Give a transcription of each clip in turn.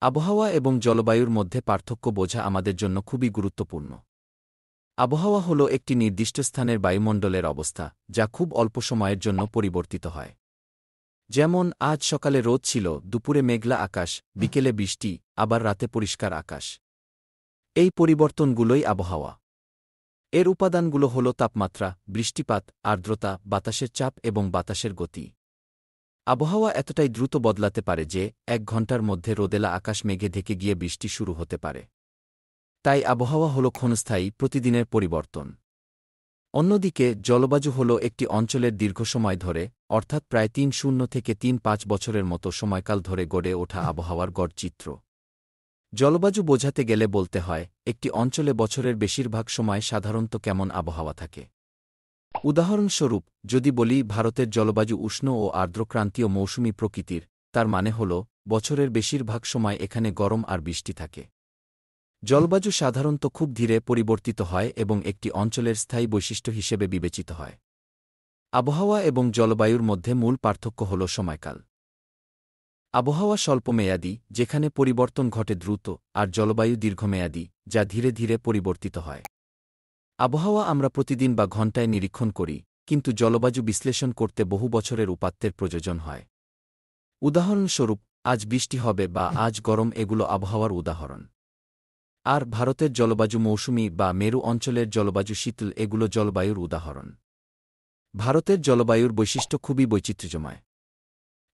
আবহাওয়া এবং জলবায়ুর মধ্যে পার্থক্য বোঝা আমাদের জন্য খুবই গুরুত্বপূর্ণ। আবহাওয়া হল একটি নির্দিষ্ট স্থানের বায়ুমণ্ডলের অবস্থা, যা খুব অল্প সময়ের জন্য পরিবর্তিত হয়। যেমন আজ সকালে রোদ ছিল, দুপুরে মেঘলা আকাশ, বিকেলে বৃষ্টি, আবার রাতে পরিষ্কার আকাশ। এই পরিবর্তনগুলোই আবহাওয়া। এর উপাদানগুলো হল তাপমাত্রা, বৃষ্টিপাত, আর্দ্রতা, বাতাসের চাপ এবং বাতাসের গতি। আবহাওয়া এতটাই দ্রুত বদলাতে পারে যে 1 ঘণ্টার মধ্যে রোদেলা আকাশ মেঘে ঢেকে গিয়ে বৃষ্টি শুরু হতে পারে। তাই আবহাওয়া হল ক্ষণস্থায়ী, প্রতিদিনের পরিবর্তন। অন্যদিকে জলবায়ু হল একটি অঞ্চলের দীর্ঘ সময় ধরে, অর্থাৎ প্রায় ৩০ থেকে ৩-৫ বছরের মতো সময়কাল ধরে গড়ে ওঠা আবহাওয়ার গড় চিত্র। জলবায়ু বোঝাতে গেলে বলতে হয়, একটি অঞ্চলে বছরের বেশিরভাগ সময় সাধারণত কেমন আবহাওয়া থাকে। উদাহরণস্বরূপ, যদি বলি ভারতের জলবায়ু উষ্ণ ও আর্দ্রক্রান্তীয় মৌসুমী প্রকৃতির, তার মানে হল বছরের বেশিরভাগ সময় এখানে গরম আর বৃষ্টি থাকে। জলবায়ু সাধারণত খুব ধীরে পরিবর্তিত হয় এবং একটি অঞ্চলের স্থায়ী বৈশিষ্ট্য হিসেবে বিবেচিত হয়। আবহাওয়া এবং জলবায়ুর মধ্যে মূল পার্থক্য হল সময়কাল। আবহাওয়া স্বল্পমেয়াদী, যেখানে পরিবর্তন ঘটে দ্রুত, আর জলবায়ু দীর্ঘমেয়াদী, যা ধীরে ধীরে পরিবর্তিত হয়। আবহাওয়া আমরা প্রতিদিন বা ঘণ্টায় নিরীক্ষণ করি, কিন্তু জলবায়ু বিশ্লেষণ করতে বহু বছরের উপাত্তের প্রয়োজন হয়। উদাহরণস্বরূপ, আজ বৃষ্টি হবে বা আজ গরম, এগুলো আবহাওয়ার উদাহরণ। আর ভারতের জলবায়ু মৌসুমী বা মেরু অঞ্চলের জলবায়ু শীতল, এগুলো জলবায়ুর উদাহরণ। ভারতের জলবায়ুর বৈশিষ্ট্য খুবই বৈচিত্র্যময়।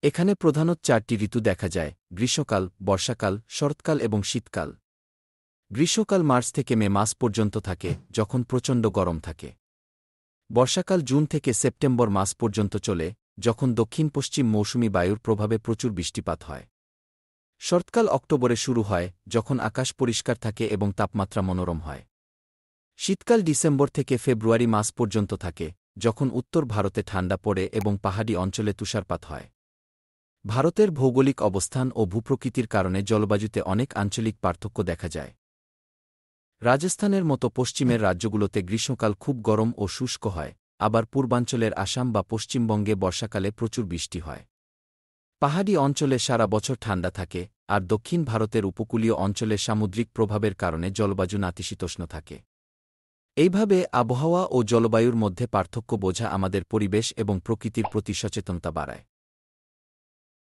এখানে প্রধানত 4টি ঋতু দেখা যায়: গ্রীষ্মকাল, বর্ষাকাল, শরৎকাল এবং শীতকাল। গ্রীষ্মকাল মার্চ থেকে মে মাস পর্যন্ত থাকে, যখন প্রচণ্ড গরম থাকে। বর্ষাকাল জুন থেকে সেপ্টেম্বর মাস পর্যন্ত চলে, যখন দক্ষিণ পশ্চিম মৌসুমী বায়ুর প্রভাবে প্রচুর বৃষ্টিপাত হয়। শরৎকাল অক্টোবরে শুরু হয়, যখন আকাশ পরিষ্কার থাকে এবং তাপমাত্রা মনোরম হয়। শীতকাল ডিসেম্বর থেকে ফেব্রুয়ারি মাস পর্যন্ত থাকে, যখন উত্তর ভারতে ঠান্ডা পড়ে এবং পাহাড়ি অঞ্চলে তুষারপাত হয়। ভারতের ভৌগোলিক অবস্থান ও ভূপ্রকৃতির কারণে জলবায়ুতে অনেক আঞ্চলিক পার্থক্য দেখা যায়। রাজস্থানের মতো পশ্চিমের রাজ্যগুলোতে গ্রীষ্মকাল খুব গরম ও শুষ্ক হয়, আবার পূর্বাঞ্চলের আসাম বা পশ্চিমবঙ্গে বর্ষাকালে প্রচুর বৃষ্টি হয়। পাহাড়ি অঞ্চলে সারা বছর ঠান্ডা থাকে, আর দক্ষিণ ভারতের উপকূলীয় অঞ্চলে সামুদ্রিক প্রভাবের কারণে জলবায়ু নাতিশীতোষ্ণ থাকে। এইভাবে আবহাওয়া ও জলবায়ুর মধ্যে পার্থক্য বোঝা আমাদের পরিবেশ এবং প্রকৃতির প্রতি সচেতনতা বাড়ায়।